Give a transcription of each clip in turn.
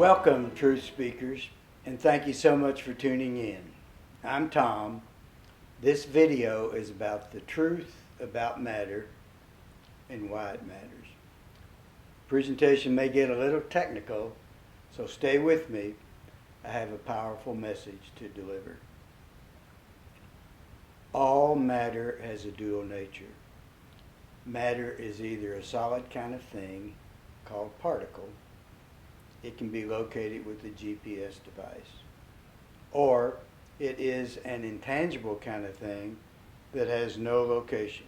Welcome, truth speakers, and thank you so much for tuning in. I'm Tom. This video is about the truth about matter and why it matters. Presentation may get a little technical, so stay with me. I have a powerful message to deliver. All matter has a dual nature. Matter is either a solid kind of thing called particle. It can be located with a GPS device. Or it is an intangible kind of thing that has no location.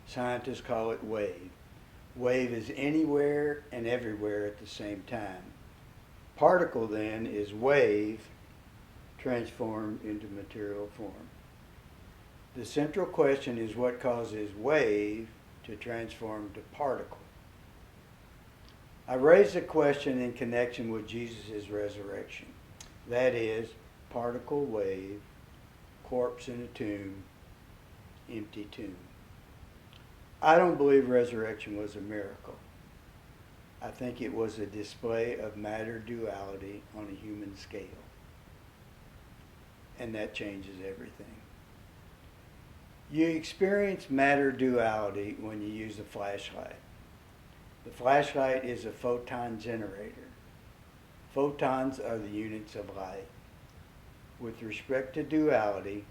Scientists call it wave. Wave is anywhere and everywhere at the same time. Particle then is wave transformed into material form. The central question is what causes wave to transform to particle. I raised a question in connection with Jesus' resurrection. That is, particle wave, corpse in a tomb, empty tomb. I don't believe resurrection was a miracle. I think it was a display of matter duality on a human scale. And that changes everything. You experience matter duality when you use a flashlight. The flashlight is a photon generator. Photons are the units of light. With respect to duality,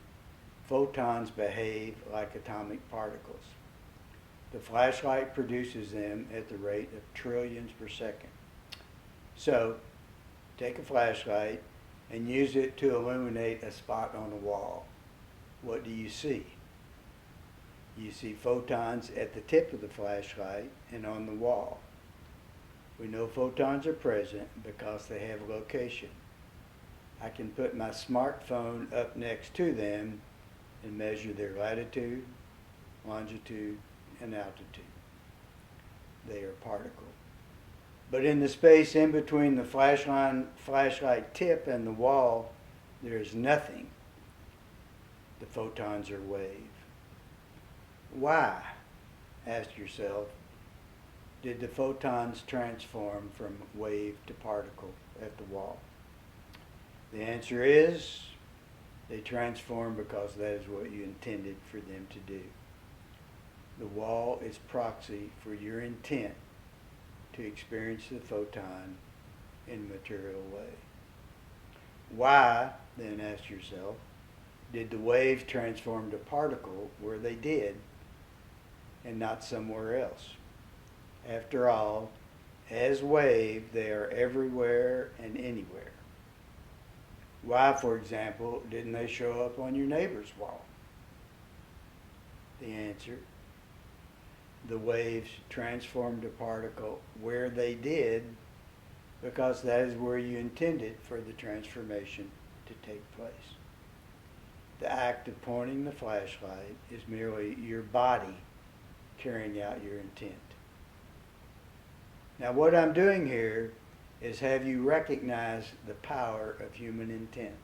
photons behave like atomic particles. The flashlight produces them at the rate of trillions per second. So, take a flashlight and use it to illuminate a spot on the wall. What do you see? You see photons at the tip of the flashlight and on the wall. We know photons are present because they have location. I can put my smartphone up next to them and measure their latitude, longitude, and altitude. They are particle. But in the space in between the flashlight tip and the wall, there is nothing. The photons are wave. Why, ask yourself, did the photons transform from wave to particle at the wall? The answer is they transform because that is what you intended for them to do. The wall is proxy for your intent to experience the photon in a material way. Why, then ask yourself, did the wave transform to particle where they did and not somewhere else? After all, as wave, they are everywhere and anywhere. Why, for example, didn't they show up on your neighbor's wall? The answer, the waves transformed to particle where they did because that is where you intended for the transformation to take place. The act of pointing the flashlight is merely your body carrying out your intent. Now what I'm doing here is have you recognize the power of human intent.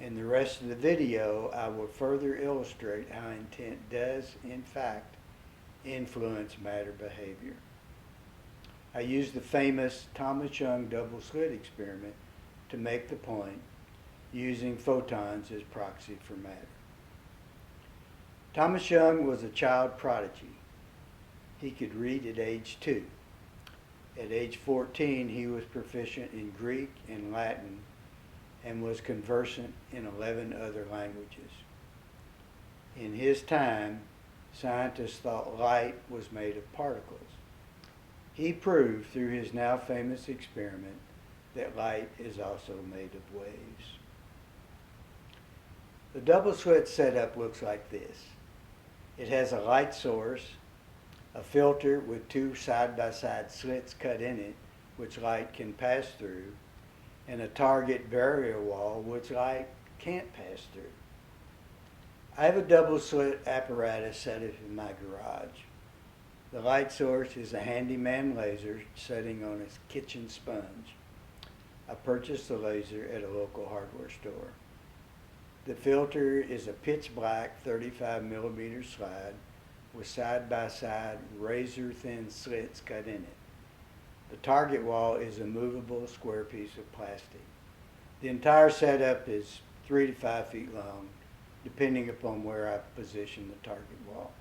In the rest of the video, I will further illustrate how intent does, in fact, influence matter behavior. I use the famous Thomas Young double slit experiment to make the point, using photons as proxy for matter. Thomas Young was a child prodigy. He could read at age 2. At age 14, he was proficient in Greek and Latin and was conversant in 11 other languages. In his time, scientists thought light was made of particles. He proved through his now famous experiment that light is also made of waves. The double slit setup looks like this. It has a light source, a filter with 2 side-by-side slits cut in it, which light can pass through, and a target barrier wall which light can't pass through. I have a double slit apparatus set up in my garage. The light source is a handyman laser sitting on a kitchen sponge. I purchased the laser at a local hardware store. The filter is a pitch black 35 millimeter slide with side-by-side razor-thin slits cut in it. The target wall is a movable square piece of plastic. The entire setup is 3 to 5 feet long, depending upon where I position the target wall.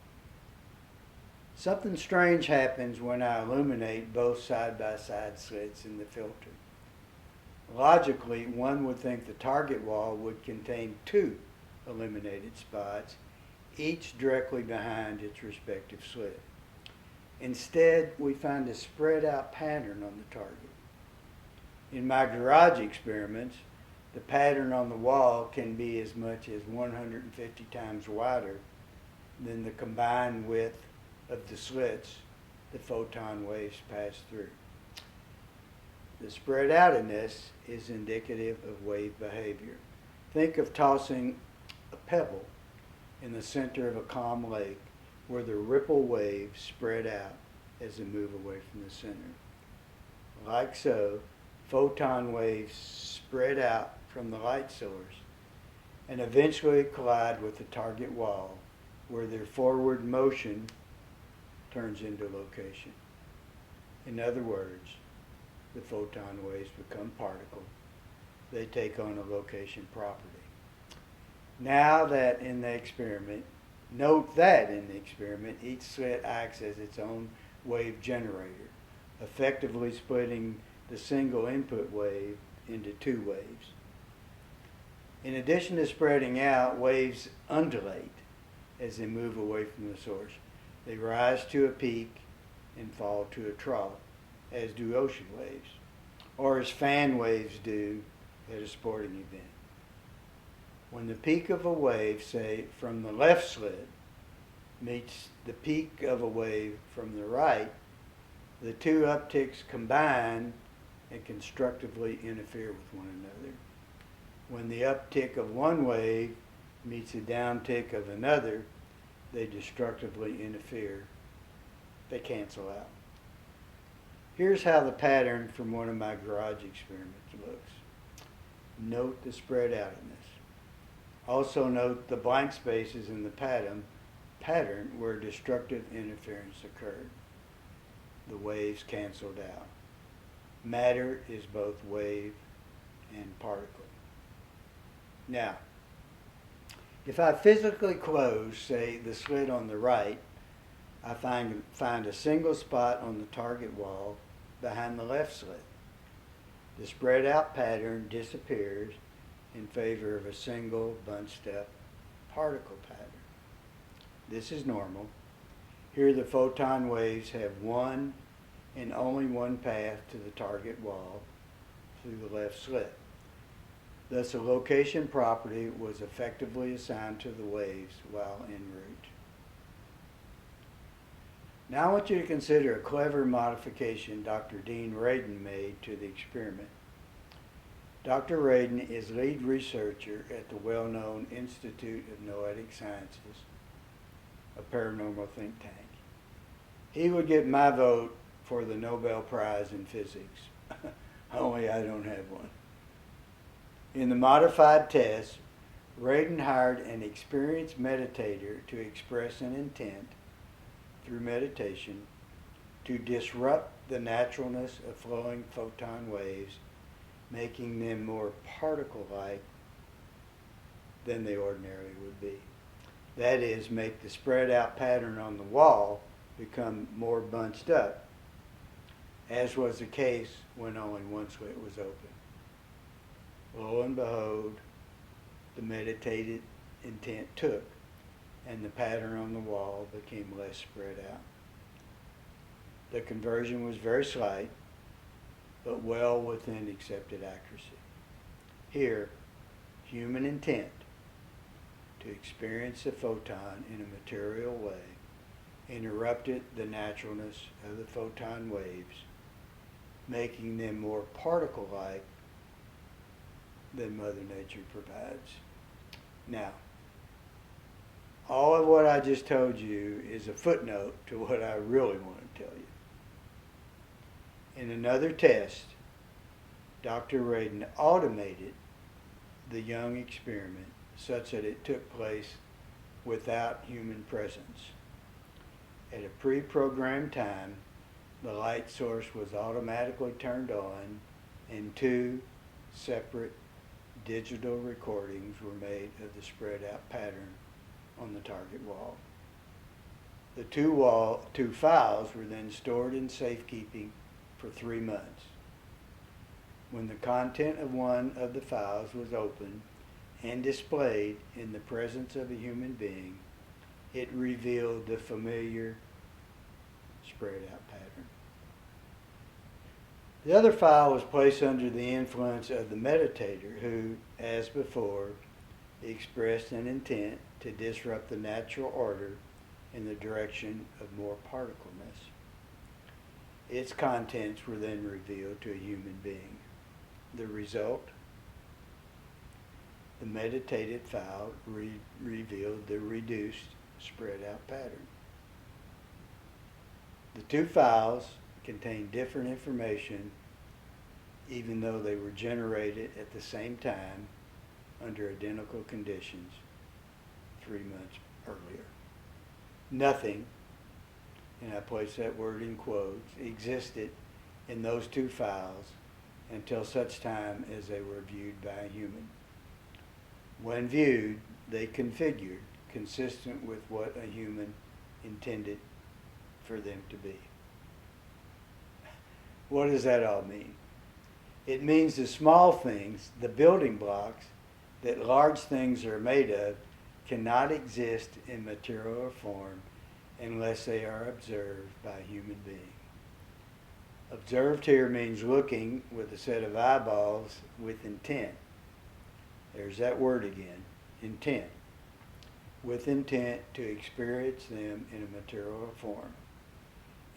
Something strange happens when I illuminate both side-by-side slits in the filter. Logically, one would think the target wall would contain 2 illuminated spots, each directly behind its respective slit. Instead, we find a spread out pattern on the target. In my garage experiments, the pattern on the wall can be as much as 150 times wider than the combined width of the slits the photon waves pass through. The spread outedness is indicative of wave behavior. Think of tossing a pebble in the center of a calm lake where the ripple waves spread out as they move away from the center. Like so, photon waves spread out from the light source and eventually collide with the target wall where their forward motion turns into location. In other words, the photon waves become particles. They take on a location property. Note that in the experiment, each slit acts as its own wave generator, effectively splitting the single input wave into 2 waves. In addition to spreading out, waves undulate as they move away from the source. They rise to a peak and fall to a trough, as do ocean waves, or as fan waves do at a sporting event. When the peak of a wave, say from the left slit, meets the peak of a wave from the right, the 2 upticks combine and constructively interfere with one another. When the uptick of one wave meets the downtick of another, they destructively interfere. They cancel out. Here's how the pattern from one of my garage experiments looks. Note the spread outedness. Also note the blank spaces in the pattern where destructive interference occurred. The waves canceled out. Matter is both wave and particle. Now, if I physically close, say, the slit on the right, I find a single spot on the target wall behind the left slit. The spread out pattern disappears in favor of a single bunched up particle pattern. This is normal. Here the photon waves have one and only one path to the target wall through the left slit. Thus a location property was effectively assigned to the waves while en route. Now I want you to consider a clever modification Dr. Dean Radin made to the experiment. Dr. Radin is lead researcher at the well-known Institute of Noetic Sciences, a paranormal think tank. He would get my vote for the Nobel Prize in Physics, only I don't have one. In the modified test, Radin hired an experienced meditator to express an intent through meditation to disrupt the naturalness of flowing photon waves, making them more particle-like than they ordinarily would be. That is, make the spread out pattern on the wall become more bunched up, as was the case when only one slit was open. Lo and behold, the meditated intent took, and the pattern on the wall became less spread out. The conversion was very slight, but well within accepted accuracy. Here, human intent to experience a photon in a material way interrupted the naturalness of the photon waves, making them more particle-like than Mother Nature provides. Now, all of what I just told you is a footnote to what I really want to tell you. In another test, Dr. Radin automated the Young experiment such that it took place without human presence. At a pre-programmed time, the light source was automatically turned on, and two separate digital recordings were made of the spread out pattern on the target wall. The two files were then stored in safekeeping for 3 months. When the content of one of the files was opened and displayed in the presence of a human being, it revealed the familiar spread out pattern. The other file was placed under the influence of the meditator who, as before, expressed an intent to disrupt the natural order in the direction of more particleness. Its contents were then revealed to a human being. The result? The meditated file revealed the reduced, spread out pattern. The two files contain different information even though they were generated at the same time under identical conditions 3 months earlier. Nothing, and I place that word in quotes, existed in those two files until such time as they were viewed by a human. When viewed, they configured consistent with what a human intended for them to be. What does that all mean? It means the small things, the building blocks that large things are made of, cannot exist in material form unless they are observed by a human being. Observed here means looking with a set of eyeballs with intent. There's that word again, intent. With intent to experience them in a material form.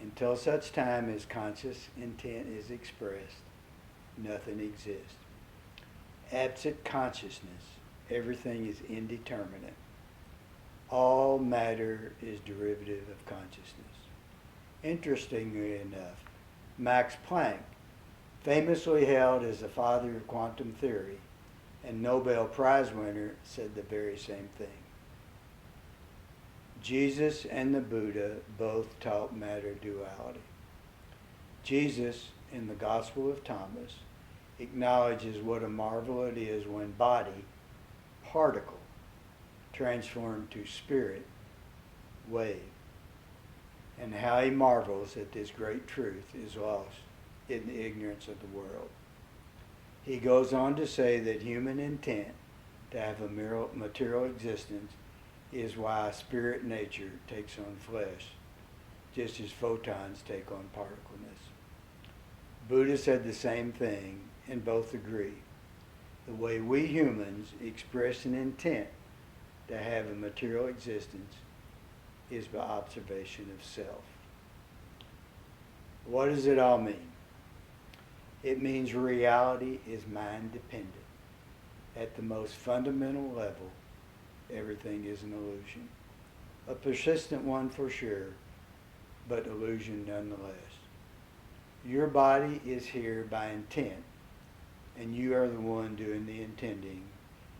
Until such time as conscious intent is expressed, nothing exists. Absent consciousness, everything is indeterminate. All matter is derivative of consciousness. Interestingly enough, Max Planck, famously hailed as the father of quantum theory and Nobel Prize winner, said the very same thing. Jesus and the Buddha both taught matter duality. Jesus, in the Gospel of Thomas, acknowledges what a marvel it is when body, particle, transformed to spirit, wave, and how he marvels that this great truth is lost in the ignorance of the world. He goes on to say that human intent to have a material existence is why spirit nature takes on flesh, just as photons take on particleness. Buddha said the same thing, and both agree. The way we humans express an intent to have a material existence is by observation of self. What does it all mean? It means reality is mind dependent. At the most fundamental level, everything is an illusion. A persistent one for sure, but illusion nonetheless. Your body is here by intent, and you are the one doing the intending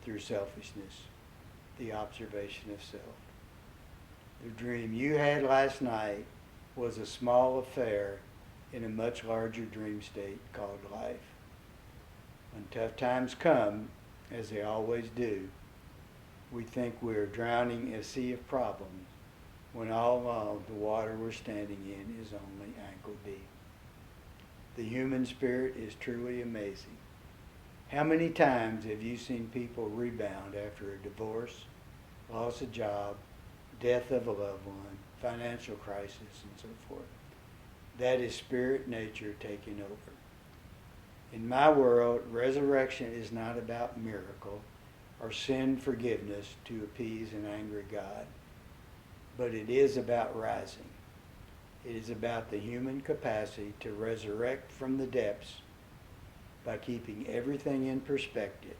through selfishness, the observation of self. The dream you had last night was a small affair in a much larger dream state called life. When tough times come, as they always do, we think we are drowning a sea of problems, when all along the water we're standing in is only ankle deep. The human spirit is truly amazing. How many times have you seen people rebound after a divorce, loss of job, death of a loved one, financial crisis, and so forth? That is spirit nature taking over. In my world, resurrection is not about miracle or sin forgiveness to appease an angry God, but it is about rising. It is about the human capacity to resurrect from the depths by keeping everything in perspective.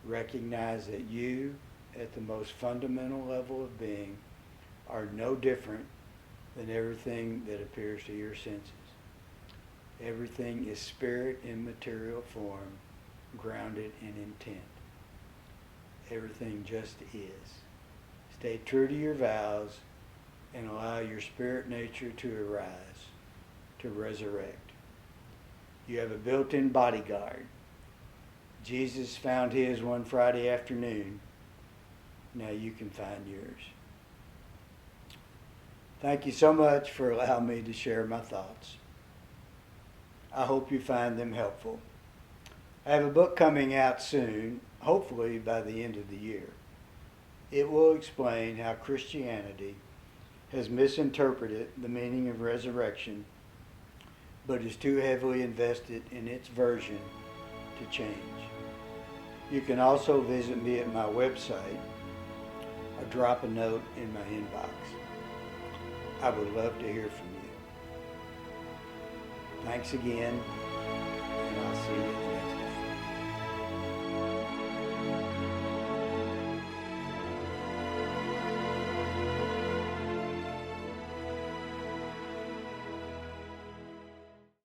Recognize that you, at the most fundamental level of being, are no different than everything that appears to your senses. Everything is spirit in material form, grounded in intent. Everything just is. Stay true to your vows and allow your spirit nature to arise. to resurrect. You have a built-in bodyguard. Jesus found his one Friday afternoon. Now you can find yours. Thank you so much for allowing me to share my thoughts. I hope you find them helpful. I have a book coming out soon, hopefully by the end of the year. It will explain how Christianity has misinterpreted the meaning of resurrection, but is too heavily invested in its version to change. You can also visit me at my website or drop a note in my inbox. I would love to hear from you. Thanks again, and I'll see you in the next